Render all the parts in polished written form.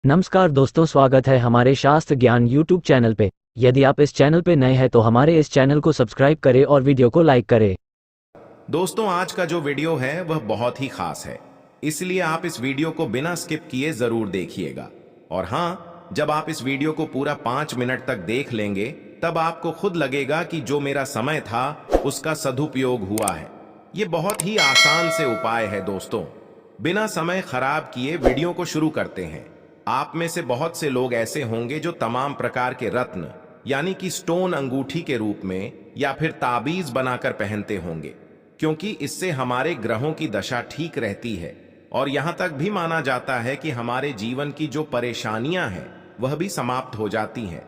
नमस्कार दोस्तों, स्वागत है हमारे शास्त्र ज्ञान यूट्यूब चैनल पे। यदि आप इस चैनल पे नए हैं तो हमारे इस चैनल को सब्सक्राइब करें और वीडियो को लाइक करें। दोस्तों, आज का जो वीडियो है वह बहुत ही खास है, इसलिए आप इस वीडियो को बिना स्किप किए जरूर देखिएगा। और हाँ, जब आप इस वीडियो को पूरा 5 मिनट तक देख लेंगे तब आपको खुद लगेगा कि जो मेरा समय था उसका सदुपयोग हुआ है। ये बहुत ही आसान से उपाय है दोस्तों। बिना समय खराब किए वीडियो को शुरू करते हैं। आप में से बहुत से लोग ऐसे होंगे जो तमाम प्रकार के रत्न यानी कि स्टोन अंगूठी के रूप में या फिर ताबीज बनाकर पहनते होंगे, क्योंकि इससे हमारे ग्रहों की दशा ठीक रहती है और यहां तक भी माना जाता है कि हमारे जीवन की जो परेशानियां हैं वह भी समाप्त हो जाती हैं।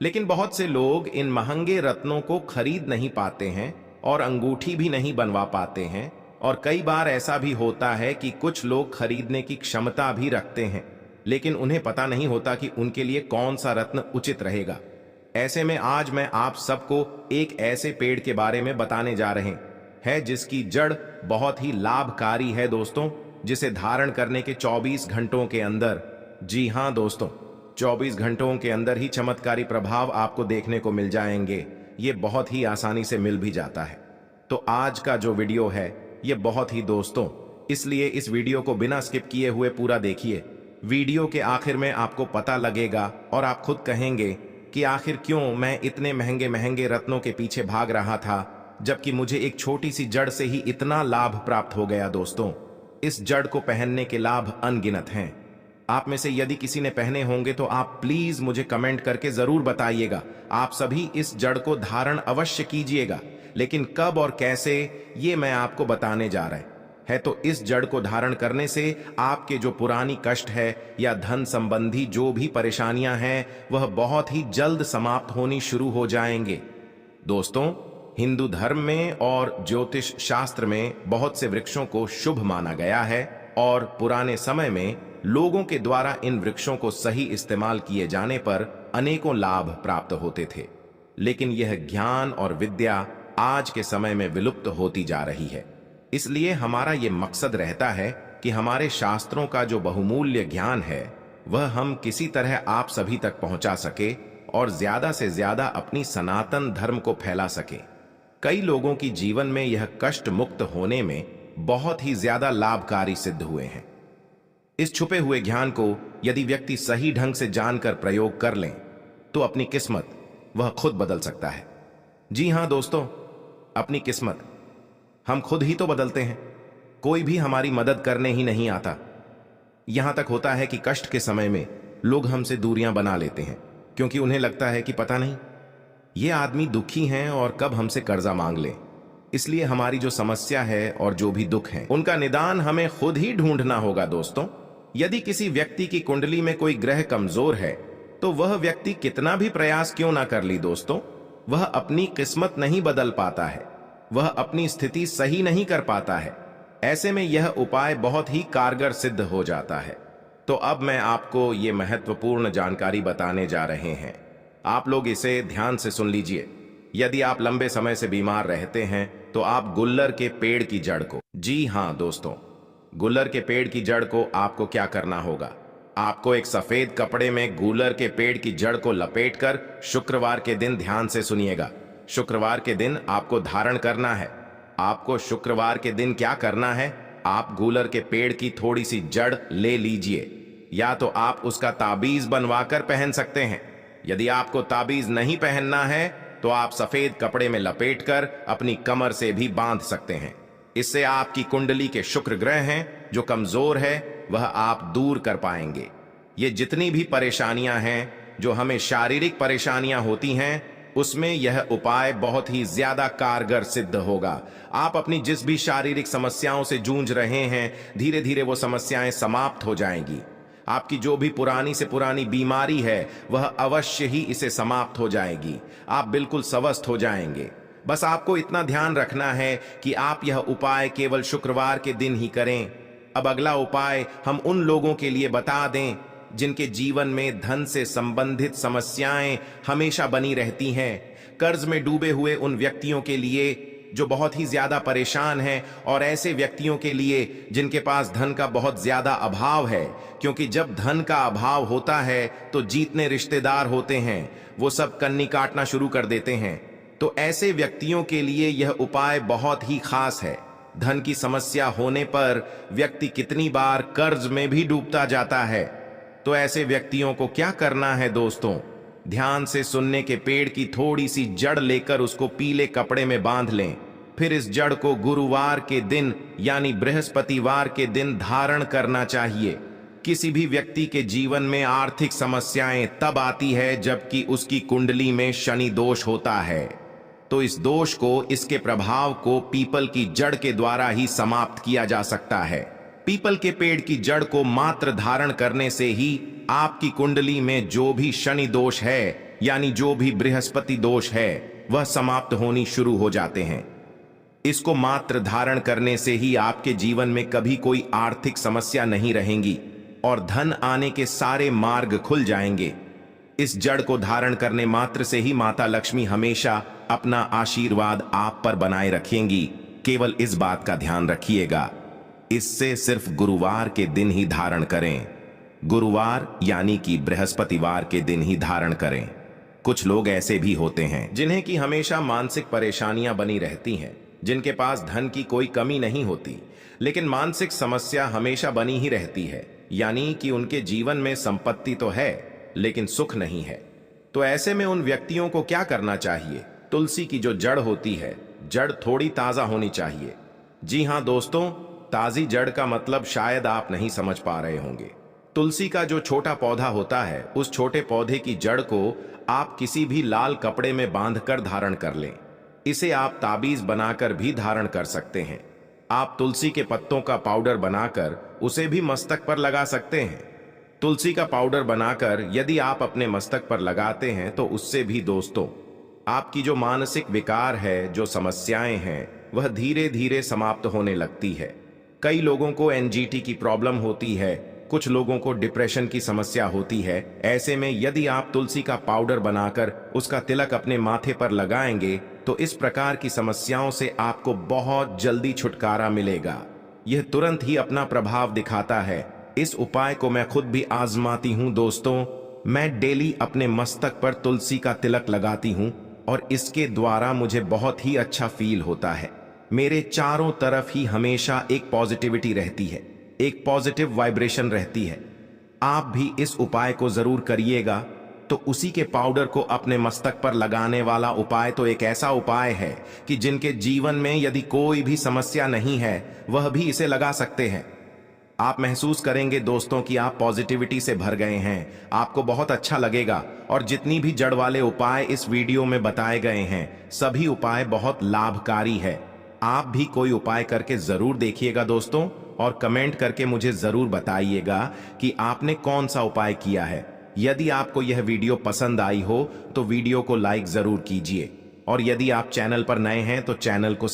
लेकिन बहुत से लोग इन महंगे रत्नों को खरीद नहीं पाते हैं और अंगूठी भी नहीं बनवा पाते हैं। और कई बार ऐसा भी होता है कि कुछ लोग खरीदने की क्षमता भी रखते हैं, लेकिन उन्हें पता नहीं होता कि उनके लिए कौन सा रत्न उचित रहेगा। ऐसे में आज मैं आप सबको एक ऐसे पेड़ के बारे में बताने जा रहे हैं जिसकी जड़ बहुत ही लाभकारी है दोस्तों, जिसे धारण करने के 24 घंटों के अंदर, जी हां दोस्तों, 24 घंटों के अंदर ही चमत्कारी प्रभाव आपको देखने को मिल जाएंगे। ये बहुत ही आसानी से मिल भी जाता है। तो आज का जो वीडियो है ये बहुत ही दोस्तों, इसलिए इस वीडियो को बिना स्किप किए हुए पूरा देखिए। वीडियो के आखिर में आपको पता लगेगा और आप खुद कहेंगे कि आखिर क्यों मैं इतने महंगे महंगे रत्नों के पीछे भाग रहा था, जबकि मुझे एक छोटी सी जड़ से ही इतना लाभ प्राप्त हो गया। दोस्तों, इस जड़ को पहनने के लाभ अनगिनत हैं। आप में से यदि किसी ने पहने होंगे तो आप प्लीज मुझे कमेंट करके जरूर बताइएगा। आप सभी इस जड़ को धारण अवश्य कीजिएगा, लेकिन कब और कैसे ये मैं आपको बताने जा रहा है। तो इस जड़ को धारण करने से आपके जो पुरानी कष्ट है या धन संबंधी जो भी परेशानियां हैं वह बहुत ही जल्द समाप्त होनी शुरू हो जाएंगे। दोस्तों, हिंदू धर्म में और ज्योतिष शास्त्र में बहुत से वृक्षों को शुभ माना गया है और पुराने समय में लोगों के द्वारा इन वृक्षों को सही इस्तेमाल किए जाने पर अनेकों लाभ प्राप्त होते थे। लेकिन यह ज्ञान और विद्या आज के समय में विलुप्त होती जा रही है। इसलिए हमारा ये मकसद रहता है कि हमारे शास्त्रों का जो बहुमूल्य ज्ञान है वह हम किसी तरह आप सभी तक पहुंचा सके और ज्यादा से ज्यादा अपनी सनातन धर्म को फैला सके। कई लोगों की जीवन में यह कष्ट मुक्त होने में बहुत ही ज्यादा लाभकारी सिद्ध हुए हैं। इस छुपे हुए ज्ञान को यदि व्यक्ति सही ढंग से जानकर प्रयोग कर लें तो अपनी किस्मत वह खुद बदल सकता है। जी हां दोस्तों, अपनी किस्मत हम खुद ही तो बदलते हैं। कोई भी हमारी मदद करने ही नहीं आता। यहां तक होता है कि कष्ट के समय में लोग हमसे दूरियां बना लेते हैं, क्योंकि उन्हें लगता है कि पता नहीं ये आदमी दुखी हैं और कब हमसे कर्जा मांग लें। इसलिए हमारी जो समस्या है और जो भी दुख है उनका निदान हमें खुद ही ढूंढना होगा। दोस्तों, यदि किसी व्यक्ति की कुंडली में कोई ग्रह कमजोर है तो वह व्यक्ति कितना भी प्रयास क्यों ना कर ली दोस्तों, वह अपनी किस्मत नहीं बदल पाता है, वह अपनी स्थिति सही नहीं कर पाता है। ऐसे में यह उपाय बहुत ही कारगर सिद्ध हो जाता है। तो अब मैं आपको ये महत्वपूर्ण जानकारी बताने जा रहे हैं। आप लोग इसे ध्यान से सुन लीजिए। यदि आप लंबे समय से बीमार रहते हैं तो आप गुल्लर के पेड़ की जड़ को, जी हां दोस्तों, गुल्लर के पेड़ की जड़ को आपको क्या करना होगा, आपको एक सफेद कपड़े में गुल्लर के पेड़ की जड़ को लपेटकर शुक्रवार के दिन, ध्यान से सुनिएगा, शुक्रवार के दिन आपको धारण करना है। आपको शुक्रवार के दिन क्या करना है, आप गुल्लर के पेड़ की थोड़ी सी जड़ ले लीजिए, या तो आप उसका ताबीज बनवाकर पहन सकते हैं। यदि आपको ताबीज नहीं पहनना है तो आप सफेद कपड़े में लपेटकर अपनी कमर से भी बांध सकते हैं। इससे आपकी कुंडली के शुक्र ग्रह हैं जो कमजोर है वह आप दूर कर पाएंगे। ये जितनी भी परेशानियां हैं जो हमें शारीरिक परेशानियां होती हैं उसमें यह उपाय बहुत ही ज्यादा कारगर सिद्ध होगा। आप अपनी जिस भी शारीरिक समस्याओं से जूझ रहे हैं धीरे धीरे वो समस्याएं समाप्त हो जाएंगी। आपकी जो भी पुरानी से पुरानी बीमारी है वह अवश्य ही इसे समाप्त हो जाएगी। आप बिल्कुल स्वस्थ हो जाएंगे। बस आपको इतना ध्यान रखना है कि आप यह उपाय केवल शुक्रवार के दिन ही करें। अब अगला उपाय हम उन लोगों के लिए बता दें जिनके जीवन में धन से संबंधित समस्याएं हमेशा बनी रहती हैं। कर्ज में डूबे हुए उन व्यक्तियों के लिए जो बहुत ही ज्यादा परेशान हैं, और ऐसे व्यक्तियों के लिए जिनके पास धन का बहुत ज्यादा अभाव है, क्योंकि जब धन का अभाव होता है तो जितने रिश्तेदार होते हैं वो सब कन्नी काटना शुरू कर देते हैं। तो ऐसे व्यक्तियों के लिए यह उपाय बहुत ही खास है। धन की समस्या होने पर व्यक्ति कितनी बार कर्ज में भी डूबता जाता है। तो ऐसे व्यक्तियों को क्या करना है दोस्तों? ध्यान से सुनने के पेड़ की थोड़ी सी जड़ लेकर उसको पीले कपड़े में बांध लें। फिर इस जड़ को गुरुवार के दिन यानी बृहस्पतिवार के दिन धारण करना चाहिए। किसी भी व्यक्ति के जीवन में आर्थिक समस्याएं तब आती है जबकि उसकी कुंडली में शनि दोष होता है। तो इस दोष को, इसके प्रभाव को पीपल की जड़ के द्वारा ही समाप्त किया जा सकता है। पीपल के पेड़ की जड़ को मात्र धारण करने से ही आपकी कुंडली में जो भी शनि दोष है यानी जो भी बृहस्पति दोष है वह समाप्त होनी शुरू हो जाते हैं। इसको मात्र धारण करने से ही आपके जीवन में कभी कोई आर्थिक समस्या नहीं रहेंगी और धन आने के सारे मार्ग खुल जाएंगे। इस जड़ को धारण करने मात्र से ही माता लक्ष्मी हमेशा अपना आशीर्वाद आप पर बनाए रखेंगी। केवल इस बात का ध्यान रखिएगा, इससे सिर्फ गुरुवार के दिन ही धारण करें। गुरुवार यानी कि बृहस्पतिवार के दिन ही धारण करें। कुछ लोग ऐसे भी होते हैं जिन्हें की हमेशा मानसिक परेशानियां बनी रहती हैं, जिनके पास धन की कोई कमी नहीं होती, लेकिन मानसिक समस्या हमेशा बनी ही रहती है, यानी कि उनके जीवन में संपत्ति तो है लेकिन सुख नहीं है। तो ऐसे में उन व्यक्तियों को क्या करना चाहिए? तुलसी की जो जड़ होती है, जड़ थोड़ी ताजा होनी चाहिए। जी हां दोस्तों, ताजी जड़ का मतलब शायद आप नहीं समझ पा रहे होंगे। तुलसी का जो छोटा पौधा होता है, उस छोटे पौधे की जड़ को आप किसी भी लाल कपड़े में बांधकर धारण कर लें। इसे आप ताबीज बनाकर भी धारण कर सकते हैं। आप तुलसी के पत्तों का पाउडर बनाकर उसे भी मस्तक पर लगा सकते हैं। तुलसी का पाउडर बनाकर यदि आप अपने मस्तक पर लगाते हैं तो उससे भी दोस्तों आपकी जो मानसिक विकार है, जो समस्याएं हैं, वह धीरे धीरे समाप्त होने लगती है। कई लोगों को एंजाइटी की प्रॉब्लम होती है, कुछ लोगों को डिप्रेशन की समस्या होती है। ऐसे में यदि आप तुलसी का पाउडर बनाकर उसका तिलक अपने माथे पर लगाएंगे तो इस प्रकार की समस्याओं से आपको बहुत जल्दी छुटकारा मिलेगा। यह तुरंत ही अपना प्रभाव दिखाता है। इस उपाय को मैं खुद भी आजमाती हूं दोस्तों। मैं डेली अपने मस्तक पर तुलसी का तिलक लगाती हूं और इसके द्वारा मुझे बहुत ही अच्छा फील होता है। मेरे चारों तरफ ही हमेशा एक पॉजिटिविटी रहती है, एक पॉजिटिव वाइब्रेशन रहती है। आप भी इस उपाय को जरूर करिएगा। तो उसी के पाउडर को अपने मस्तक पर लगाने वाला उपाय तो एक ऐसा उपाय है कि जिनके जीवन में यदि कोई भी समस्या नहीं है वह भी इसे लगा सकते हैं। आप महसूस करेंगे दोस्तों कि आप पॉजिटिविटी से भर गए हैं, आपको बहुत अच्छा लगेगा। और जितनी भी जड़ वाले उपाय इस वीडियो में बताए गए हैं, सभी उपाय बहुत लाभकारी है। आप भी कोई उपाय करके जरूर देखिएगा दोस्तों, और कमेंट करके मुझे जरूर बताइएगा कि आपने कौन सा उपाय किया है। यदि आपको यह वीडियो पसंद आई हो तो वीडियो को लाइक जरूर कीजिए, और यदि आप चैनल पर नए हैं तो चैनल को